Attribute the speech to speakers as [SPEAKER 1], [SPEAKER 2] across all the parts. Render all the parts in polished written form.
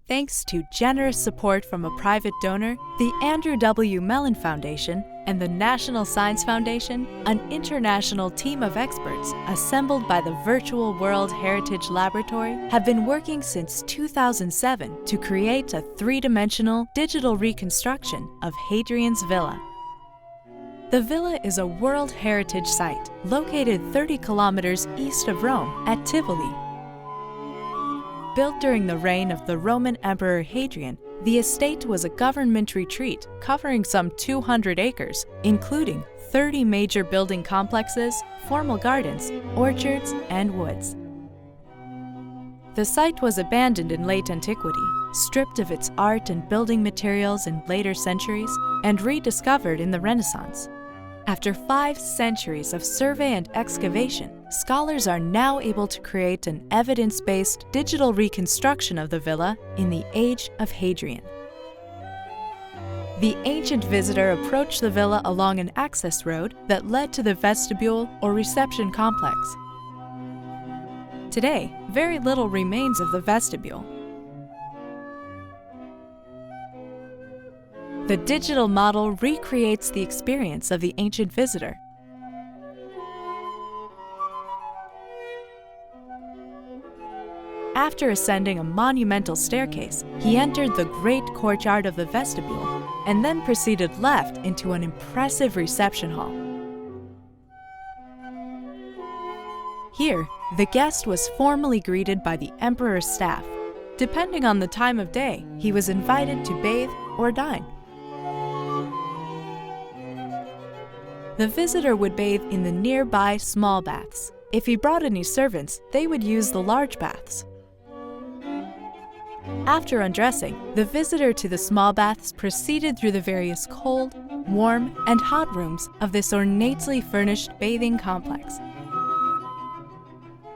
[SPEAKER 1] Thanks to generous support from a private donor, the Andrew W. Mellon Foundation, and the National Science Foundation, an international team of experts assembled by the Virtual World Heritage Laboratory have been working since 2007 to create a three-dimensional digital reconstruction of Hadrian's Villa. The villa is a World Heritage Site located 30 kilometers east of Rome at Tivoli. Built during the reign of the Roman Emperor Hadrian, the estate was a government retreat covering some 200 acres, including 30 major building complexes, formal gardens, orchards, and woods. The site was abandoned in late antiquity, stripped of its art and building materials in later centuries, and rediscovered in the Renaissance. After 5 centuries of survey and excavation, scholars are now able to create an evidence-based digital reconstruction of the villa in the age of Hadrian. The ancient visitor approached the villa along an access road that led to the vestibule or reception complex. Today, very little remains of the vestibule. The digital model recreates the experience of the ancient visitor. After ascending a monumental staircase, he entered the great courtyard of the vestibule and then proceeded left into an impressive reception hall. Here, the guest was formally greeted by the emperor's staff. Depending on the time of day, he was invited to bathe or dine. The visitor would bathe in the nearby small baths. If he brought any servants, they would use the large baths. After undressing, the visitor to the small baths proceeded through the various cold, warm, and hot rooms of this ornately furnished bathing complex.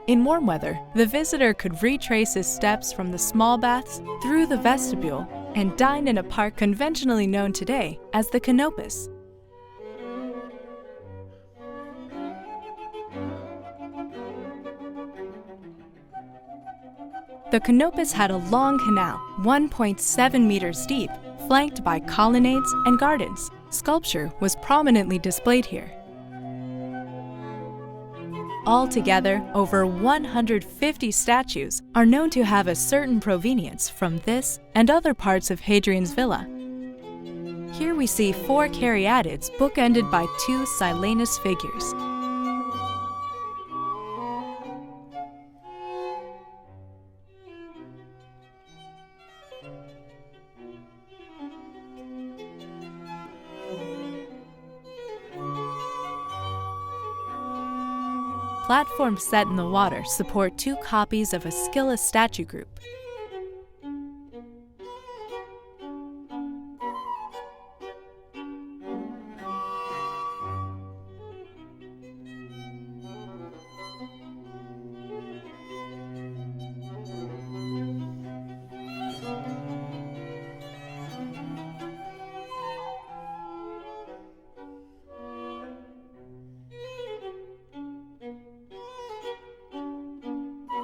[SPEAKER 1] In warm weather, the visitor could retrace his steps from the small baths through the vestibule and dine in a park conventionally known today as the Canopus. The Canopus had a long canal, 1.7 meters deep, flanked by colonnades and gardens. Sculpture was prominently displayed here. Altogether, over 150 statues are known to have a certain provenience from this and other parts of Hadrian's Villa. Here we see 4 caryatids bookended by 2 Silenus figures. Platforms set in the water support 2 copies of a Scylla statue group.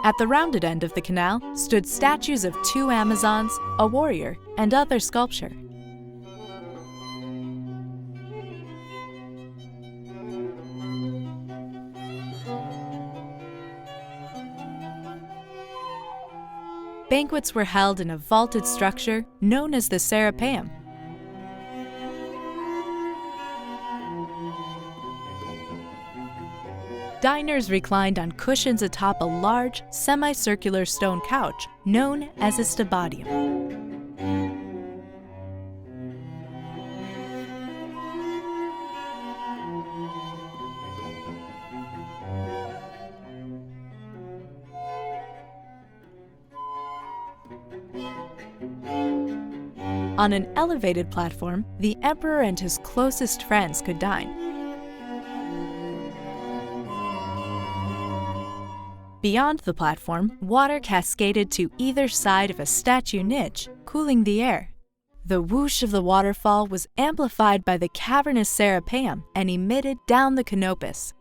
[SPEAKER 1] At the rounded end of the canal stood statues of 2 Amazons, a warrior, and other sculpture. Banquets were held in a vaulted structure known as the Serapeum. Diners reclined on cushions atop a large, semicircular stone couch known as a stabadium. On an elevated platform, the emperor and his closest friends could dine. Beyond the platform, water cascaded to either side of a statue niche, cooling the air. The whoosh of the waterfall was amplified by the cavernous Serapeum and emitted down the Canopus.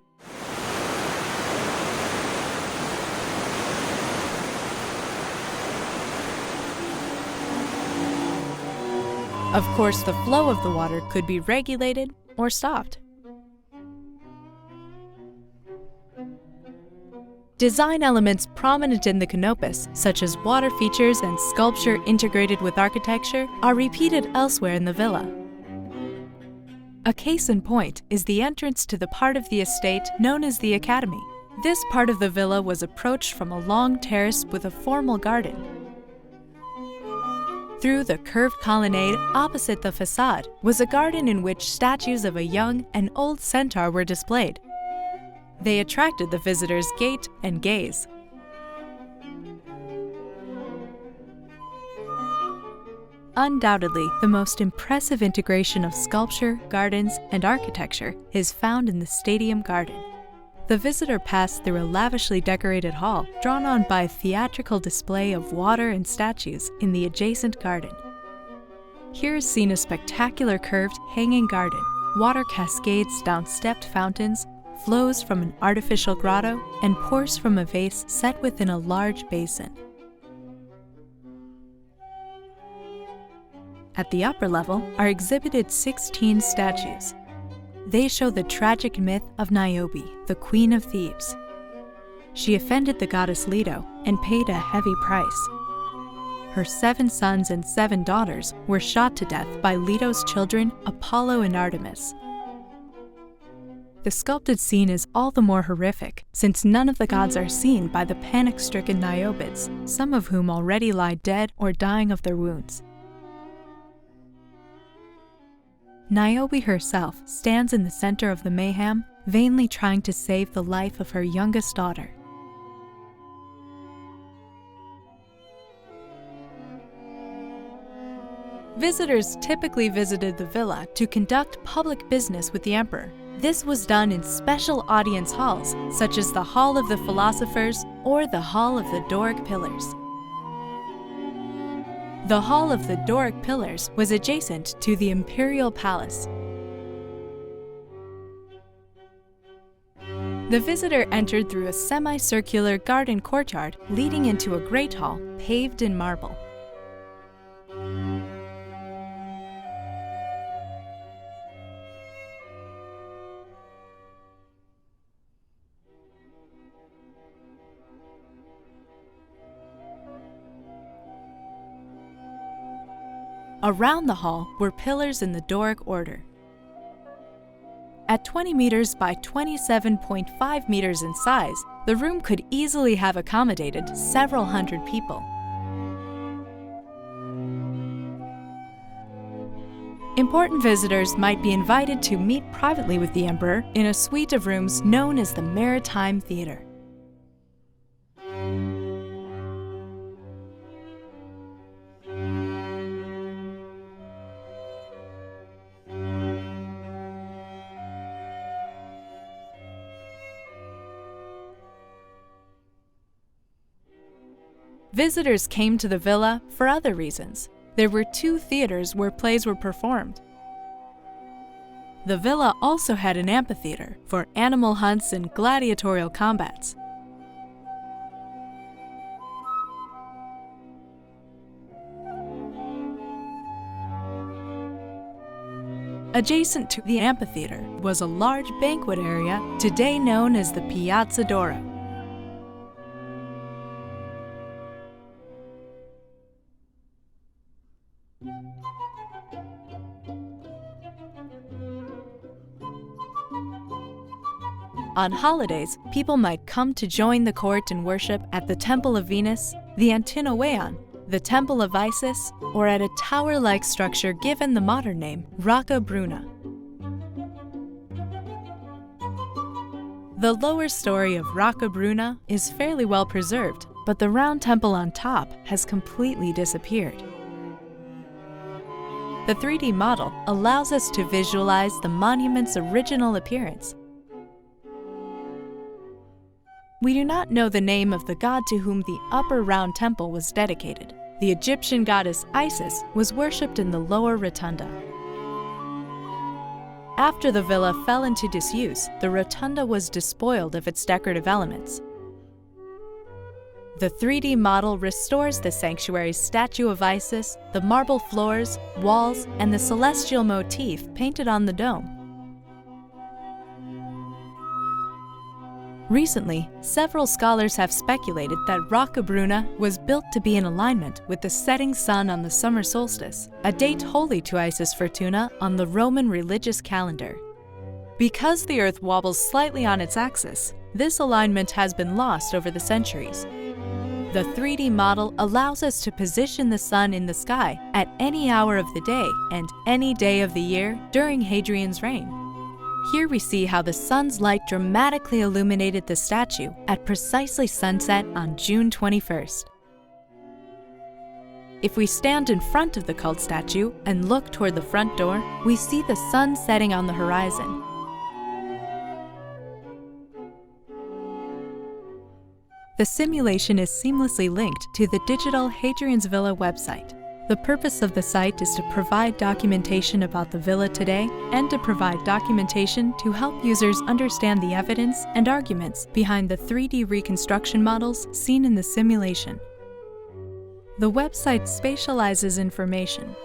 [SPEAKER 1] Of course, the flow of the water could be regulated or stopped. Design elements prominent in the Canopus, such as water features and sculpture integrated with architecture, are repeated elsewhere in the villa. A case in point is the entrance to the part of the estate known as the Academy. This part of the villa was approached from a long terrace with a formal garden. Through the curved colonnade opposite the facade was a garden in which statues of a young and old centaur were displayed. They attracted the visitors' gait and gaze. Undoubtedly, the most impressive integration of sculpture, gardens, and architecture is found in the stadium garden. The visitor passed through a lavishly decorated hall, drawn on by a theatrical display of water and statues in the adjacent garden. Here is seen a spectacular curved, hanging garden. Water cascades down stepped fountains, flows from an artificial grotto, and pours from a vase set within a large basin. At the upper level are exhibited 16 statues. They show the tragic myth of Niobe, the queen of Thebes. She offended the goddess Leto and paid a heavy price. Her 7 sons and 7 daughters were shot to death by Leto's children, Apollo and Artemis. The sculpted scene is all the more horrific, since none of the gods are seen by the panic-stricken Niobids, some of whom already lie dead or dying of their wounds. Niobe herself stands in the center of the mayhem, vainly trying to save the life of her youngest daughter. Visitors typically visited the villa to conduct public business with the emperor. This was done in special audience halls, such as the Hall of the Philosophers or the Hall of the Doric Pillars. The Hall of the Doric Pillars was adjacent to the Imperial Palace. The visitor entered through a semicircular garden courtyard leading into a great hall paved in marble. Around the hall were pillars in the Doric order. At 20 meters by 27.5 meters in size, the room could easily have accommodated several hundred people. Important visitors might be invited to meet privately with the emperor in a suite of rooms known as the Maritime Theatre. Visitors came to the villa for other reasons. There were 2 theaters where plays were performed. The villa also had an amphitheater for animal hunts and gladiatorial combats. Adjacent to the amphitheater was a large banquet area, today known as the Piazza Dora. On holidays, people might come to join the court and worship at the Temple of Venus, the Antinoueion, the Temple of Isis, or at a tower-like structure given the modern name Rocco Bruna. The lower story of Rocco Bruna is fairly well preserved, but the round temple on top has completely disappeared. The 3D model allows us to visualize the monument's original appearance. We do not know the name of the god to whom the upper round temple was dedicated. The Egyptian goddess Isis was worshipped in the lower rotunda. After the villa fell into disuse, the rotunda was despoiled of its decorative elements. The 3D model restores the sanctuary's statue of Isis, the marble floors, walls, and the celestial motif painted on the dome. Recently, several scholars have speculated that Rocco Bruna was built to be in alignment with the setting sun on the summer solstice, a date holy to Isis Fortuna on the Roman religious calendar. Because the Earth wobbles slightly on its axis, this alignment has been lost over the centuries. The 3D model allows us to position the sun in the sky at any hour of the day and any day of the year during Hadrian's reign. Here we see how the sun's light dramatically illuminated the statue at precisely sunset on June 21st. If we stand in front of the cult statue and look toward the front door, we see the sun setting on the horizon. The simulation is seamlessly linked to the digital Hadrians Villa website. The purpose of the site is to provide documentation about the villa today and to provide documentation to help users understand the evidence and arguments behind the 3D reconstruction models seen in the simulation. The website spatializes information.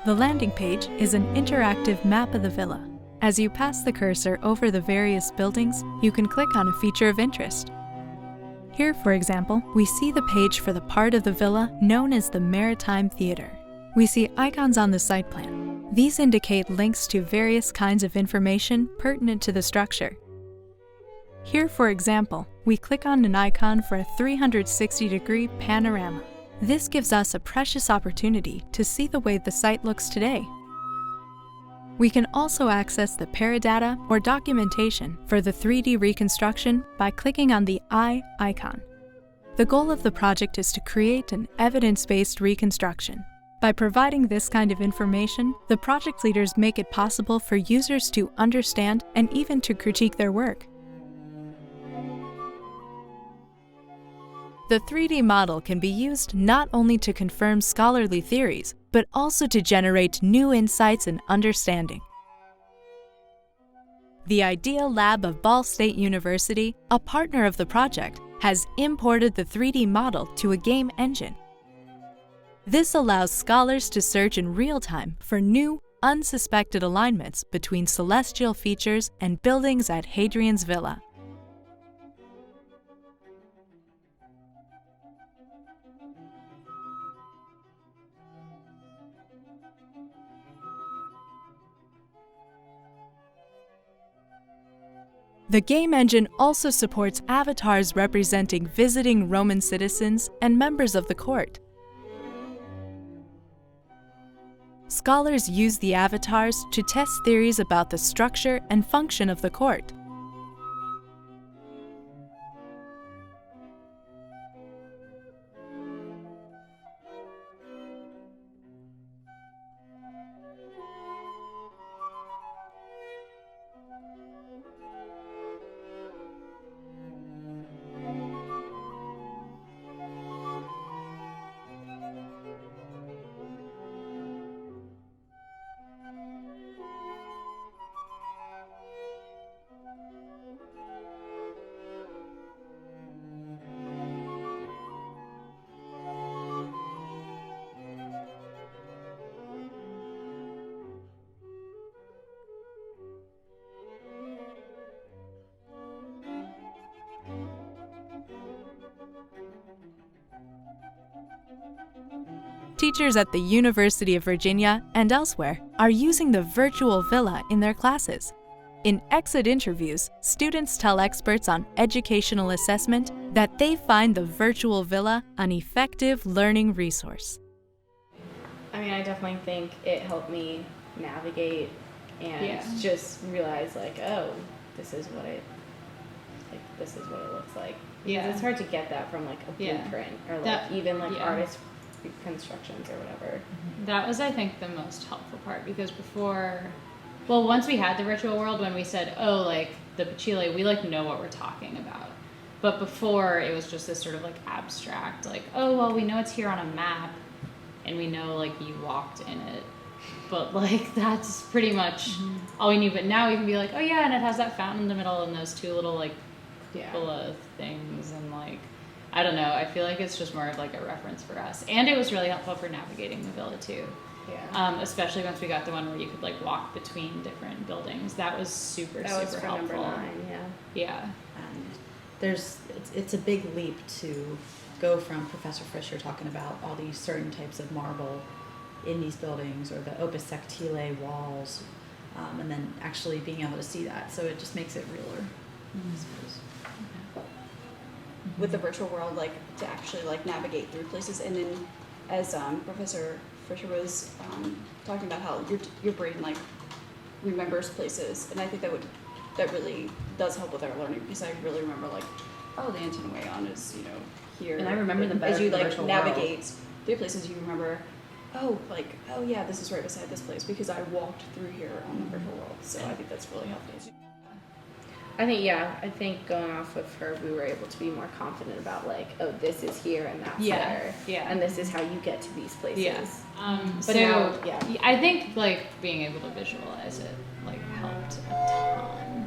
[SPEAKER 1] The landing page is an interactive map of the villa. As you pass the cursor over the various buildings, you can click on a feature of interest. Here, for example, we see the page for the part of the villa known as the Maritime Theatre. We see icons on the site plan. These indicate links to various kinds of information pertinent to the structure. Here, for example, we click on an icon for a 360-degree panorama. This gives us a precious opportunity to see the way the site looks today. We can also access the paradata or documentation for the 3D reconstruction by clicking on the eye icon. The goal of the project is to create an evidence-based reconstruction. By providing this kind of information, the project leaders make it possible for users to understand and even to critique their work. The 3D model can be used not only to confirm scholarly theories, but also to generate new insights and understanding. The Idea Lab of Ball State University, a partner of the project, has imported the 3D model to a game engine. This allows scholars to search in real time for new, unsuspected alignments between celestial features and buildings at Hadrian's Villa. The game engine also supports avatars representing visiting Roman citizens and members of the court. Scholars use the avatars to test theories about the structure and function of the court. Teachers at the University of Virginia and elsewhere are using the virtual villa in their classes. In exit interviews, students tell experts on educational assessment that they find the virtual villa an effective learning resource.
[SPEAKER 2] I mean, I definitely think it helped me navigate and just realize, like, oh, this is what it looks like. Because it's hard to get that from, like, a blueprint or, like, even, like, artist constructions or whatever.
[SPEAKER 3] That was, I think, the most helpful part, because before, well, once we had the virtual world, when we said, oh, like, the Chile, we, like, know what we're talking about. But before, it was just this sort of, like, abstract, like, oh, well, we know it's here on a map, and we know, like, you walked in it. But, like, that's pretty much all we knew. But now we can be like, oh, yeah, and it has that fountain in the middle and those two little, like, cupola things, and, like, I don't know. I feel like it's just more of like a reference for us. And it was really helpful for navigating the villa too.
[SPEAKER 2] Yeah.
[SPEAKER 3] Especially once we got the one where you could like walk between different buildings. That was super
[SPEAKER 2] For
[SPEAKER 3] helpful.
[SPEAKER 2] number 9, yeah.
[SPEAKER 3] Yeah.
[SPEAKER 4] It's a big leap to go from Professor Fisher talking about all these certain types of marble in these buildings or the opus sectile walls, and then actually being able to see that. So it just makes it realer, I suppose.
[SPEAKER 5] With the virtual world, like to actually like navigate through places, and then as Professor Fisher was talking about how your brain like remembers places, and I think that really does help with our learning, because I really remember like, oh, the antenna way on is here,
[SPEAKER 4] And I remember them better
[SPEAKER 5] as you
[SPEAKER 4] from the
[SPEAKER 5] like
[SPEAKER 4] virtual
[SPEAKER 5] navigate through places. You remember, oh yeah, this is right beside this place because I walked through here on the virtual world. So I think that's really helpful.
[SPEAKER 2] I think going off of her, we were able to be more confident about like, oh, this is here and that's there.
[SPEAKER 3] Yeah.
[SPEAKER 2] And this is how you get to these places.
[SPEAKER 3] Yes.
[SPEAKER 2] But
[SPEAKER 3] So
[SPEAKER 2] now,
[SPEAKER 3] I think like being able to visualize it like helped a ton.